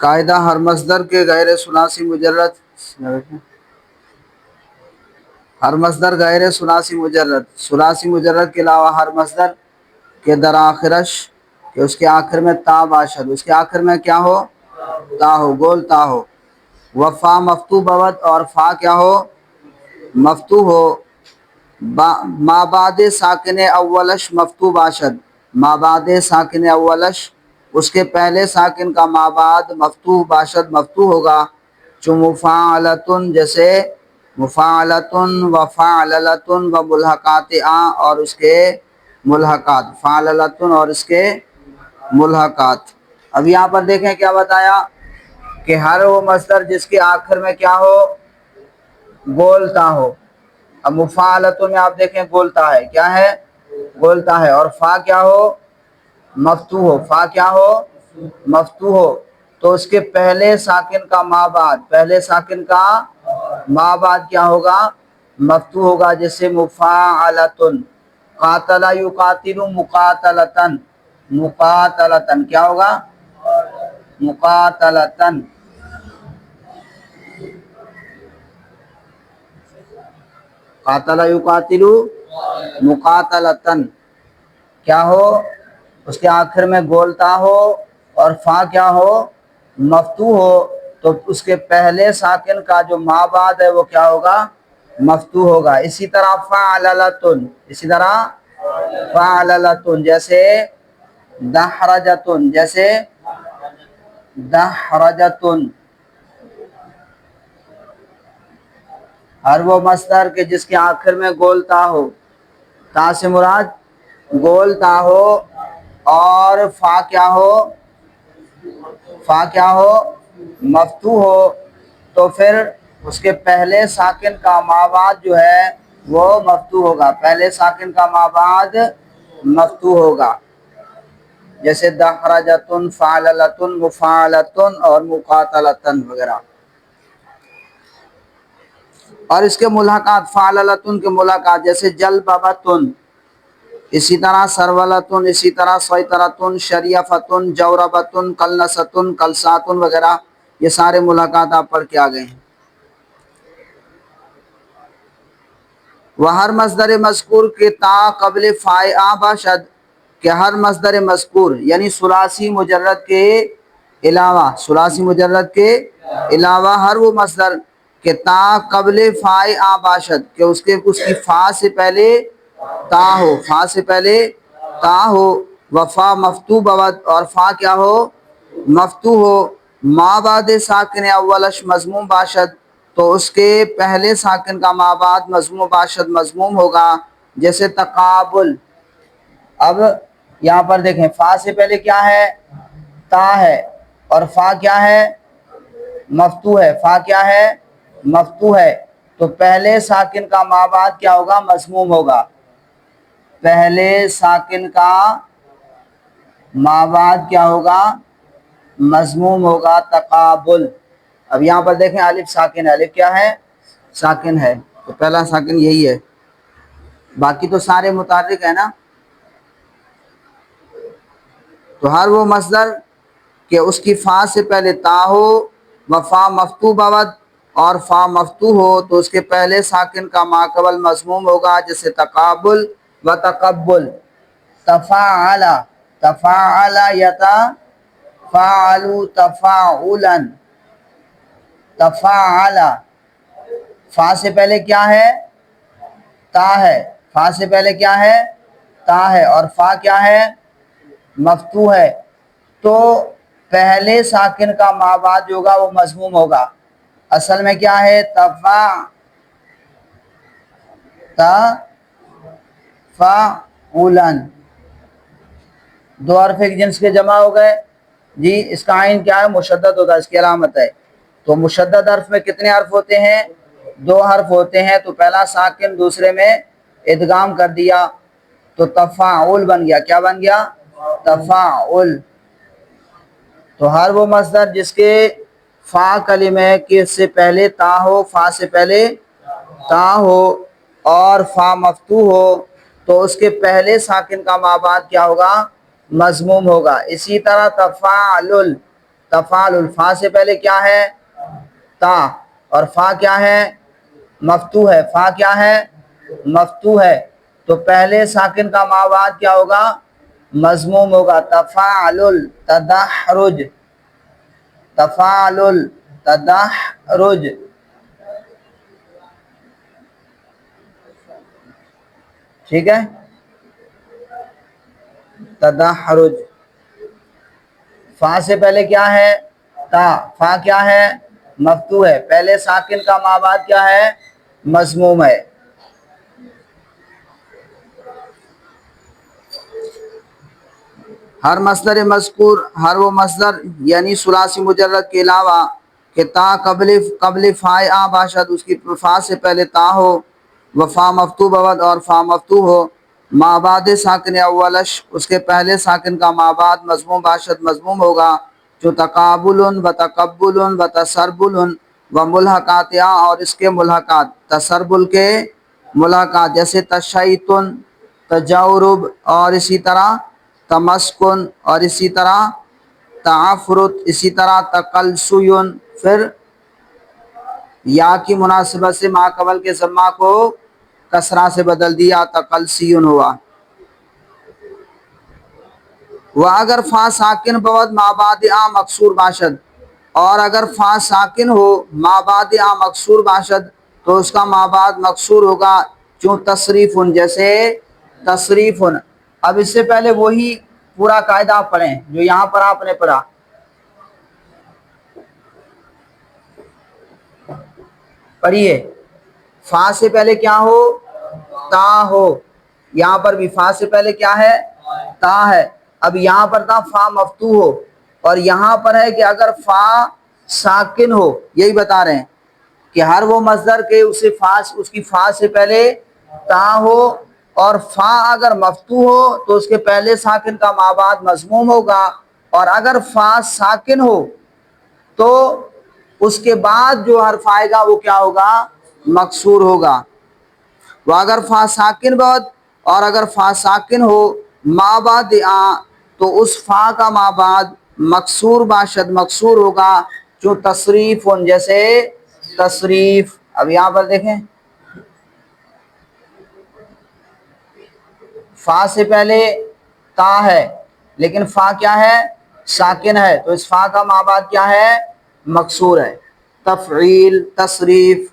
قاعدہ ہر مصدر کے غیر ثلاثی مجرد، ہر مصدر غیر ثلاثی مجرد، ثلاثی مجرد کے علاوہ ہر مصدر کے در آخرش کہ اس کے آخر میں تا باشد، اس کے آخر میں کیا ہو؟ تا ہو، گول تا ہو، وفا مفتو بود اور فا کیا ہو؟ مفتو ہو، ما بعد ساکن اولش مفتو باشد، ما بعد ساکن اولش اس کے پہلے ساکن کا ما بعد مفتو باشد، مفتو ہوگا، چو مفاعلتن جیسے مفاعلتن و فاعللتن و ملحقات اور اس کے ملحقات، فاعللتن اور اس کے ملحقات۔ اب یہاں پر دیکھیں کیا بتایا کہ ہر وہ مصدر جس کے آخر میں کیا ہو؟ گولتا ہو۔ اب مفاعلتن میں آپ دیکھیں گولتا ہے، کیا ہے؟ گولتا ہے، اور فا کیا ہو؟ مفتو ہو، فا کیا ہو؟ مفتو ہو، تو اس کے پہلے ساکن کا ما بعد، پہلے ساکن کا ما بعد کیا ہوگا؟ مفتو ہوگا، جیسے مفاعلتن، قاتل یقاتل مقاتلتن، مقاتلتن کیا ہوگا؟ مقاتلتن۔ قاتل یقاتل مقاتلتن کیا ہو؟ اس کے آخر میں گولتا ہو اور فا کیا ہو؟ مفتو ہو، تو اس کے پہلے ساکن کا جو ما بعد ہے وہ کیا ہوگا؟ مفتو ہوگا۔ اسی طرح فعللتن، اسی طرح فعللتن، جیسے دحرجتن، جیسے دحرجتن، ہر وہ مصدر کہ جس کے آخر میں گولتا ہو، تا سے مراد گولتا ہو اور فا کیا ہو؟ فا کیا ہو؟ مفتو ہو، تو پھر اس کے پہلے ساکن کا ما بعد جو ہے وہ مفتو ہوگا، پہلے ساکن کا ما بعد مفتو ہوگا، جیسے دحرجتن، فعللتن، مفاعلتن اور مقاتلتن وغیرہ۔ اور اس کے ملحقات، فعللتن کے ملحقات جیسے جلببتن، اسی طرح سرولتن، اسی طرح سیطرتن، شریفتن، جوربتن، کلنستن، کلساتن وغیرہ، یہ سارے ملحقات آپ پڑھ کے آ گئے ہیں۔ وہ ہر مصدر مذکور کے تا قبل فائے آ باشد کہ ہر مصدر مذکور یعنی ثلاثی مجرد کے علاوہ، ثلاثی مجرد کے علاوہ ہر وہ مصدر کہ تا قبل فائے آ باشد کہ اس کی فا سے پہلے تا ہو، فا سے پہلے تا ہو، وفا مفتو بود اور فا کیا ہو؟ مفتو ہو، ما بعد ساکن اولش مضموم باشد تو اس کے پہلے ساکن کا ما بعد مضموم باشد، مضموم ہوگا، جیسے تقابل۔ اب یہاں پر دیکھیں فا سے پہلے کیا ہے؟ تا ہے، اور فا کیا ہے؟ مفتو ہے، فا کیا ہے؟ مفتو ہے، تو پہلے ساکن کا ما بعد کیا ہوگا؟ مضموم ہوگا، پہلے ساکن کا ما بعد کیا ہوگا؟ مضموم ہوگا، تقابل۔ اب یہاں پر دیکھیں الف ساکن ہے، الف کیا ہے؟ ساکن ہے، تو پہلا ساکن یہی ہے، باقی تو سارے متحرک ہے نا۔ تو ہر وہ مصدر کہ اس کی فا سے پہلے تا ہو و فا مفتو بود اور فا مفتو ہو تو اس کے پہلے ساکن کا ماقبل مضموم ہوگا، جیسے تقابل و تقبل۔ تفاعل، تفاعل یتفاعل تفاعلا، تفاعل، فا سے پہلے کیا ہے؟ تا ہے، فا سے پہلے کیا ہے؟ تا ہے، اور فا کیا ہے؟ مفتو ہے، تو پہلے ساکن کا ما بعد جو ہوگا وہ مضموم ہوگا۔ اصل میں کیا ہے؟ تفاعلا، دو حرف ایک جنس کے جمع ہو گئے جی، اس کا عین کیا ہے؟ مشدد ہوتا ہے، اس کی علامت ہے۔ تو مشدد حرف میں کتنے حرف ہوتے ہیں؟ دو حرف ہوتے ہیں، تو پہلا ساکن دوسرے میں ادغام کر دیا تو تفاعل بن گیا، کیا بن گیا؟ تفاعل۔ تو ہر وہ مصدر جس کے فا کلمہ کے سے پہلے تا ہو، فا سے پہلے تا ہو اور فا مفتو ہو تو اس کے پہلے ساکن کا ما بعد کیا ہوگا؟ مضموم ہوگا۔ اسی طرح تفاعل، تفعلل، فا سے پہلے کیا ہے؟ تا، اور فا کیا ہے؟ مفتوح ہے، فا کیا ہے؟ مفتوح ہے، تو پہلے ساکن کا ما بعد کیا ہوگا؟ مضموم ہوگا، تفعلل تدحرج، تفعلل تدحرج، ٹھیک ہے، تدحرج، فا سے پہلے کیا ہے؟ تا، فا کیا ہے؟ مفتوح ہے، پہلے ساکن کا ما بعد کیا ہے؟ مضموم ہے۔ ہر مصدر مذکور، ہر وہ مصدر یعنی ثلاثی مجرد کے علاوہ کہ تا قبل فائے آ باشد، اس کی فا سے پہلے تا ہو، و فا مفتوح بود، اور فا مفتوح ہو، ما بعد ساکن اولش، اس کے پہلے ساکن کا ما بعد مضموم باشد، مضموم ہوگا، جو تقابل و تقبل و تسربل و ملحقات، اور اس کے ملحقات، تسربل کے ملحقات، جیسے تشیطن، تجاورب، اور اسی طرح تمسکن، اور اسی طرح تعفرت، اسی طرح تقلسیون، پھر یا کی مناسبت سے ما قبل کے ضمہ کو کسرہ سے بدل دیا، تقلسیون ہوا۔ وہ اگر فا ساکن بود ما بعد آ مکسور باشد، اور اگر فا ساکن ہو ما بعد آ مکسور باشد تو اس کا ما بعد مکسور ہوگا، چون تصریفن، جیسے تصریفن۔ اب اس سے پہلے وہی پورا قاعدہ آپ پڑھیں جو یہاں پر آپ نے پڑھا، پڑھیے، فا سے پہلے کیا ہو؟ تا ہو، یہاں پر بھی فا سے پہلے کیا ہے؟ تا ہے، اب یہاں پر تھا فا مفتوح ہو، اور یہاں پر ہے کہ اگر فا ساکن ہو، یہی بتا رہے ہیں کہ ہر وہ مصدر کے اس کی فا سے پہلے تا ہو، اور فا اگر مفتوح ہو تو اس کے پہلے ساکن کا ما بعد مضموم ہوگا، اور اگر فا ساکن ہو تو اس کے بعد جو حرف آئے گا وہ کیا ہوگا؟ مکسور ہوگا۔ وہ اگر فا ساکن بود، اور اگر فا ساکن ہو ما بعد آ تو اس فا کا ما بعد مکسور باشد، مکسور ہوگا، جو تصریف، جیسے تصریف۔ اب یہاں پر دیکھیں، فا سے پہلے تا ہے لیکن فا کیا ہے؟ ساکن ہے، تو اس فا کا ما بعد کیا ہے؟ مکسور ہے، تفعیل، تصریف۔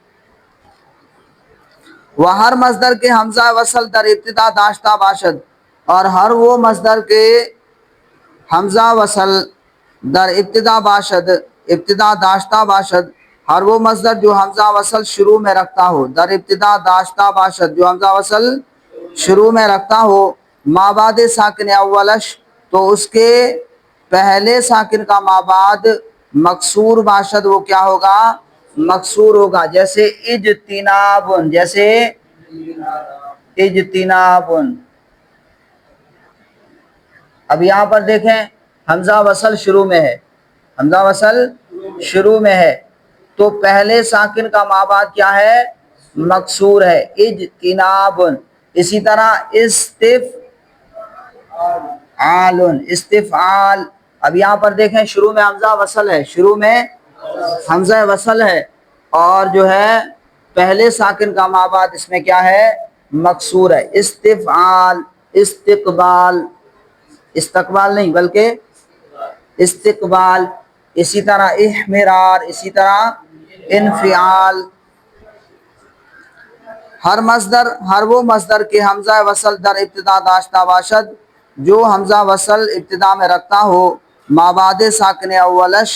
وہ ہر مصدر کے حمزہ وصل در ابتدا داشتہ باشد، اور ہر وہ مصدر کے حمزہ وصل در ابتدا باشد، ابتدا داشتہ باشد، ہر وہ مصدر جو حمزہ وصل شروع میں رکھتا ہو، در ابتدا داشتہ باشد، جو حمزہ وصل شروع میں رکھتا ہو، ما بعد ساکن اولش، تو اس کے پہلے ساکن کا ما بعد مکسور باشد، وہ کیا ہوگا؟ مکسور ہوگا، جیسے اجتنابن، جیسے اجتنابن۔ اب یہاں پر دیکھیں حمزہ وصل شروع میں ہے، حمزہ وصل شروع میں ہے، تو پہلے ساکن کا ما بعد کیا ہے؟ مکسور ہے، اجتنابن۔ اسی طرح استفعال، اب یہاں پر دیکھیں شروع میں حمزہ وصل ہے، شروع میں حمزہ وصل ہے، اور جو ہے پہلے ساکن کا ما بعد اس میں کیا ہے؟ مکسور ہے، استفعال، استقبال، استقبال نہیں بلکہ استقبال، اسی طرح احمرار، اسی طرح انفعال۔ ہر مصدر، ہر وہ مصدر کے حمزہ وصل در ابتدا داشتہ باشد، جو حمزہ وصل ابتدا میں رکھتا ہو، ما بعد ساکن اولش،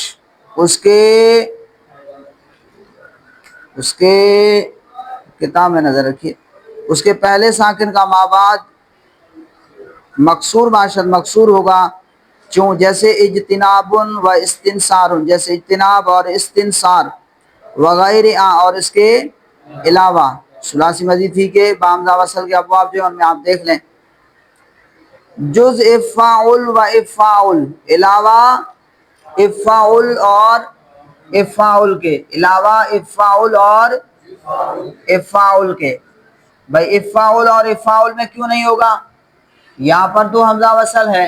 اس کے کتاب میں نظر رکھیے، اس کے پہلے ساکن کا ما بعد مکسور باشد، مکسور ہوگا، چون جیسے اجتناب و استنصار، جیسے اجتناب اور استنصار، وغیر اور اس کے علاوہ، ثلاثی مزید فی کے بامزہ وصل کے ابواب جو ان میں آپ دیکھ لیں، جز افعل و افعل، علاوہ افعل اور افعل کے، علاوہ افعل اور افعل کے۔ بھائی افعل اور افعل میں کیوں نہیں ہوگا؟ یہاں پر تو حمزہ وصل ہے،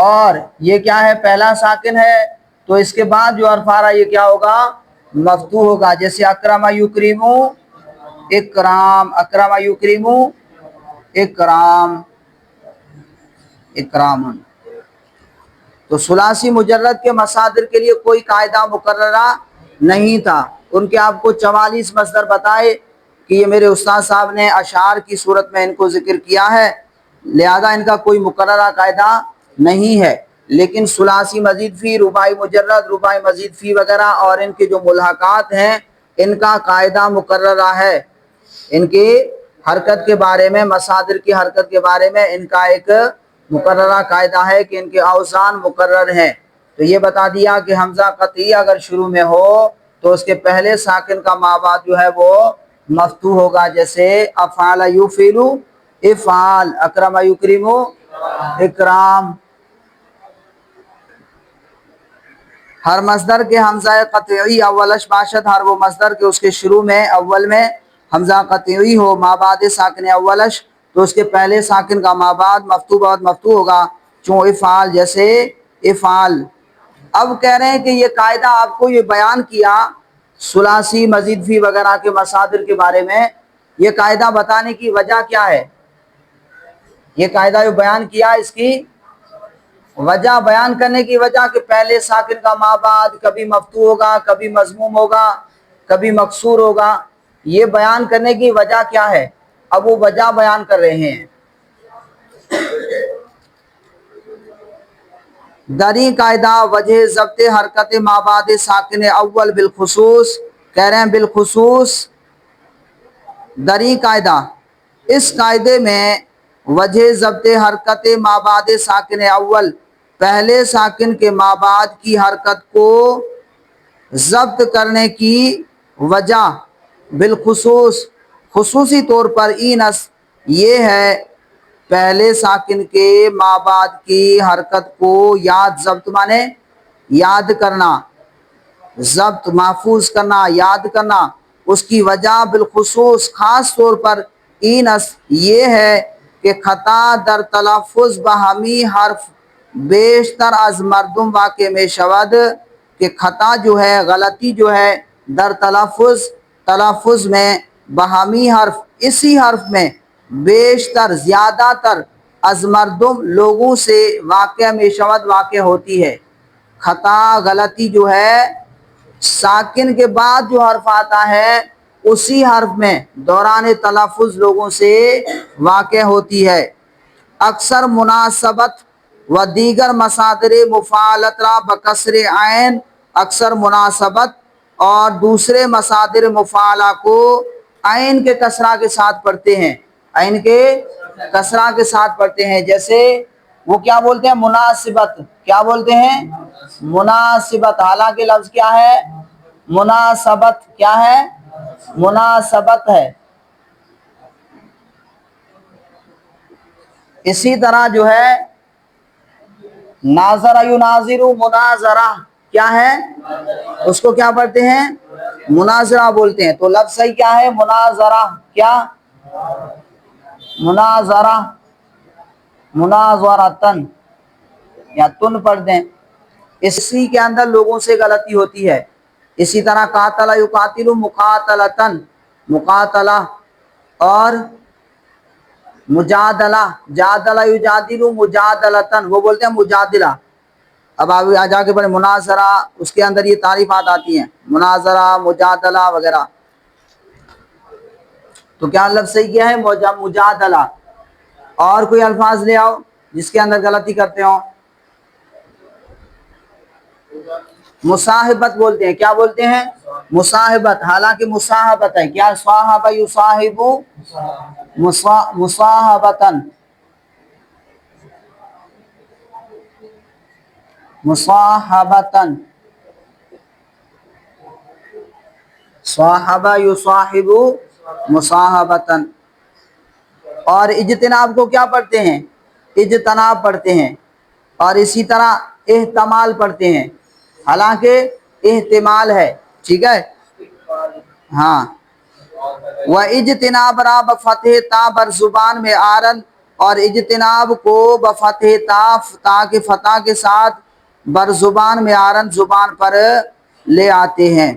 اور یہ کیا ہے؟ پہلا ساکن ہے، تو اس کے بعد جو حرف آ رہا ہے یہ کیا ہوگا؟ مفتوح ہوگا. جیسے اکرم یکرمو، اکرام، اکرم یکرمو اکرام، اکرامن. تو ثلاثی مجرد کے مصادر کے لیے کوئی قاعدہ مقررہ نہیں تھا. ان کے آپ کو 44 مصدر بتائے کہ یہ میرے استاد صاحب نے اشعار کی صورت میں ان کو ذکر کیا ہے، لہذا ان کا کوئی مقررہ قاعدہ نہیں ہے. لیکن ثلاثی مزید فی، رباعی مجرد، رباعی مزید فی وغیرہ اور ان کے جو ملحقات ہیں ان کا قاعدہ مقررہ ہے. ان کی حرکت کے بارے میں، مصادر کی حرکت کے بارے میں ان کا ایک مقررہ قاعدہ ہے کہ ان کے اوزان مقرر ہیں. تو یہ بتا دیا کہ حمزہ قطعی اگر شروع میں ہو تو اس کے پہلے ساکن کا مابعد جو ہے وہ مفتوح ہوگا. جیسے افعل یفعلو افعال، اکرم یکرمو اکرام. ہر مصدر کے حمزہ قطعی اولش باشد، ہر وہ مصدر کے اس کے شروع میں اول میں حمزہ قطعی ہو مابعد ساکن اولش، تو اس کے پہلے ساکن کا مابعد مفتوح بعد مفتوح ہوگا. چون افعال، جیسے افعال. اب کہہ رہے ہیں کہ یہ قاعدہ آپ کو یہ بیان کیا ثلاثی مزید فی وغیرہ کے مصادر کے بارے میں، یہ قاعدہ بتانے کی وجہ کیا ہے؟ یہ قاعدہ جو بیان کیا اس کی وجہ بیان کرنے کی وجہ کہ پہلے ساکن کا مابعد کبھی مفتوح ہوگا، کبھی مضموم ہوگا، کبھی مکسور ہوگا. یہ بیان کرنے کی وجہ کیا ہے؟ اب وہ وجہ بیان کر رہے ہیں. دری قاعدہ وجہ ضبط حرکت مابعد ساکن اول بالخصوص، کہہ رہے ہیں بالخصوص دری قاعدہ، اس قاعدے میں وجہ ضبط حرکت مابعد ساکن اول، پہلے ساکن کے مابعد کی حرکت کو ضبط کرنے کی وجہ بالخصوص، خصوصی طور پر اینس یہ ہے پہلے ساکن کے مابعد کی حرکت کو یاد، ضبط مانے یاد کرنا، ضبط محفوظ کرنا، یاد کرنا. اس کی وجہ بالخصوص خاص طور پر اینس یہ ہے کہ خطا در تلفظ بہمی حرف بیشتر از مردم واقع میں شود، کہ خطا جو ہے، غلطی جو ہے در تلفظ میں بہمی حرف، اسی حرف میں بیشتر، زیادہ تر از مردم لوگوں سے واقع میں شود واقع ہوتی ہے. خطا غلطی جو ہے ساکن کے بعد جو حرف آتا ہے اسی حرف میں دوران تلفظ لوگوں سے واقع ہوتی ہے. اکثر مناسبت و دیگر مصادر مفاعلت را بکسر عین، اکثر مناسبت اور دوسرے مصادر مفاعلہ کو عین کے کسرہ کے ساتھ پڑھتے ہیں، عین کے کسرہ کے ساتھ پڑھتے ہیں. جیسے وہ کیا بولتے ہیں؟ مناسبت. کیا بولتے ہیں؟ مناسبت. حالانکہ لفظ کیا ہے؟ مناسبت. کیا ہے؟ مناسبت ہے. اسی طرح جو ہے ناظرہ یناظرو، مناظرہ کیا ہے؟ اس کو کیا پڑھتے ہیں؟ مناظرہ بولتے ہیں. تو لفظ صحیح کیا ہے؟ مناظرہ. کیا؟ مناظرہ، مناظرتن یا تن پڑھ دیں. اسی کے اندر لوگوں سے غلطی ہوتی ہے. اسی طرح قاتل یقاتل مقاتلتن، مقاتلہ، اور مجادلہ، جادلہ یجادل مجادلتن، وہ بولتے ہیں مجادلہ. اب آپ جا کے پڑھیں مناظرہ، اس کے اندر یہ تعریفات آتی ہیں، مناظرہ، مجادلہ وغیرہ. تو کیا لفظ صحیح کیا ہے؟ مجادلہ. اور کوئی الفاظ لے آؤ جس کے اندر غلطی کرتے ہوں. مصاحبت بولتے ہیں. کیا بولتے ہیں؟ مصاحبت. حالانکہ مصاحبت ہے. کیا؟ صاحب یصاحب مصاحبتن، مصاحبتن، صاحب یصاحب مصاحبتن. اور اجتناب کو کیا پڑھتے ہیں؟ اجتناب پڑھتے ہیں. اور اسی طرح احتمال پڑھتے ہیں، حالانکہ احتمال ہے. ٹھیک ہے؟ ہاں. و اجتناب را بفتح تا بر زبان میں آرن، اور اجتناب کو بفتح تا کے فتح کے ساتھ بر زبان معیارن زبان پر لے آتے ہیں.